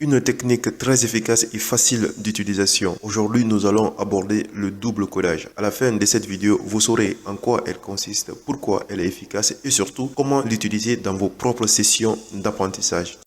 Une technique très efficace et facile d'utilisation. Aujourd'hui, nous allons aborder le double codage. À la fin de cette vidéo, vous saurez en quoi elle consiste, pourquoi elle est efficace et surtout comment l'utiliser dans vos propres sessions d'apprentissage.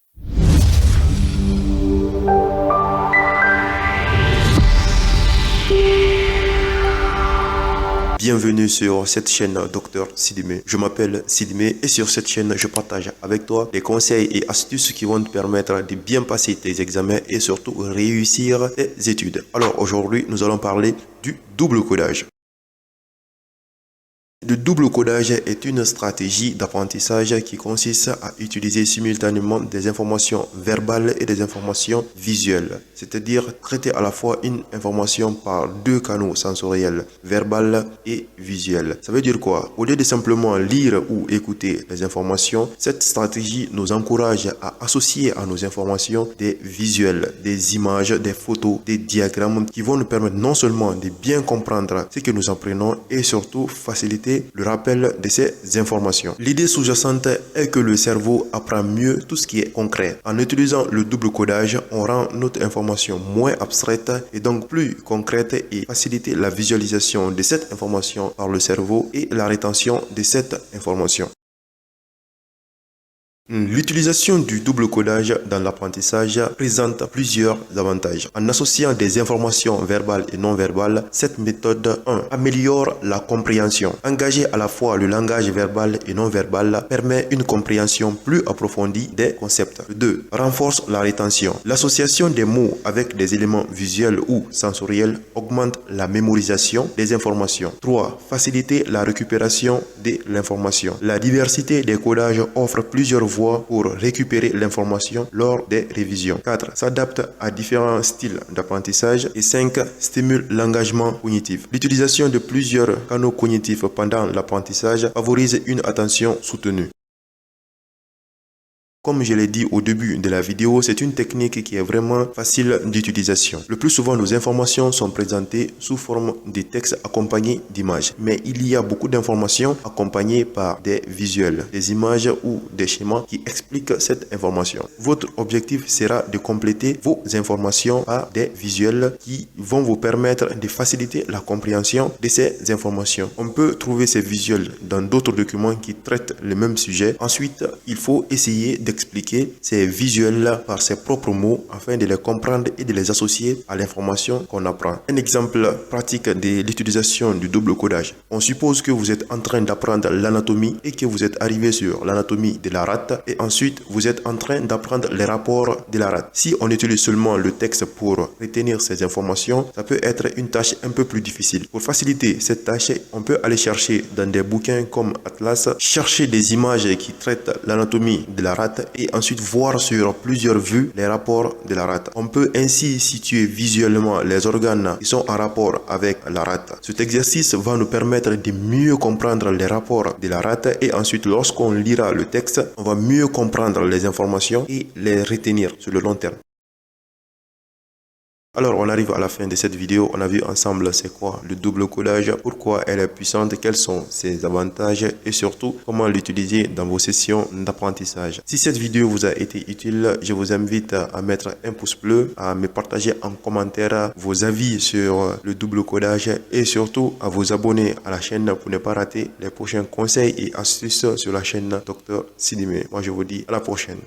Bienvenue sur cette chaîne Dr Sidimé. Je m'appelle Sidimé et sur cette chaîne, je partage avec toi des conseils et astuces qui vont te permettre de bien passer tes examens et surtout réussir tes études. Alors aujourd'hui, nous allons parler du double codage. Le double codage est une stratégie d'apprentissage qui consiste à utiliser simultanément des informations verbales et des informations visuelles, c'est-à-dire traiter à la fois une information par deux canaux sensoriels, verbal et visuel. Ça veut dire quoi? Au lieu de simplement lire ou écouter les informations, cette stratégie nous encourage à associer à nos informations des visuels, des images, des photos, des diagrammes qui vont nous permettre non seulement de bien comprendre ce que nous apprenons et surtout faciliter le rappel de ces informations. L'idée sous-jacente est que le cerveau apprend mieux tout ce qui est concret. En utilisant le double codage, on rend notre information moins abstraite et donc plus concrète et faciliter la visualisation de cette information par le cerveau et la rétention de cette information. L'utilisation du double codage dans l'apprentissage présente plusieurs avantages. En associant des informations verbales et non verbales, cette méthode 1 améliore la compréhension. Engager à la fois le langage verbal et non verbal permet une compréhension plus approfondie des concepts. 2. Renforce la rétention. L'association des mots avec des éléments visuels ou sensoriels augmente la mémorisation des informations. 3. Faciliter la récupération de l'information. La diversité des codages offre plusieurs voies pour récupérer l'information lors des révisions. 4. S'adapte à différents styles d'apprentissage. Et 5. Stimule l'engagement cognitif. L'utilisation de plusieurs canaux cognitifs pendant l'apprentissage favorise une attention soutenue. Comme je l'ai dit au début de la vidéo, c'est une technique qui est vraiment facile d'utilisation. Le plus souvent, nos informations sont présentées sous forme de textes accompagnés d'images. Mais il y a beaucoup d'informations accompagnées par des visuels, des images ou des schémas qui expliquent cette information. Votre objectif sera de compléter vos informations par des visuels qui vont vous permettre de faciliter la compréhension de ces informations. On peut trouver ces visuels dans d'autres documents qui traitent le même sujet. Ensuite, il faut essayer d'expliquer ces visuels-là par ses propres mots afin de les comprendre et de les associer à l'information qu'on apprend. Un exemple pratique de l'utilisation du double codage. On suppose que vous êtes en train d'apprendre l'anatomie et que vous êtes arrivé sur l'anatomie de la rate et ensuite vous êtes en train d'apprendre les rapports de la rate. Si on utilise seulement le texte pour retenir ces informations, ça peut être une tâche un peu plus difficile. Pour faciliter cette tâche, on peut aller chercher dans des bouquins comme Atlas, chercher des images qui traitent l'anatomie de la rate et ensuite voir sur plusieurs vues les rapports de la rate. On peut ainsi situer visuellement les organes qui sont en rapport avec la rate. Cet exercice va nous permettre de mieux comprendre les rapports de la rate et ensuite lorsqu'on lira le texte, on va mieux comprendre les informations et les retenir sur le long terme. Alors, on arrive à la fin de cette vidéo. On a vu ensemble c'est quoi le double codage, pourquoi elle est puissante, quels sont ses avantages et surtout comment l'utiliser dans vos sessions d'apprentissage. Si cette vidéo vous a été utile, je vous invite à mettre un pouce bleu, à me partager en commentaire vos avis sur le double codage et surtout à vous abonner à la chaîne pour ne pas rater les prochains conseils et astuces sur la chaîne Dr Sidimé. Moi, je vous dis à la prochaine.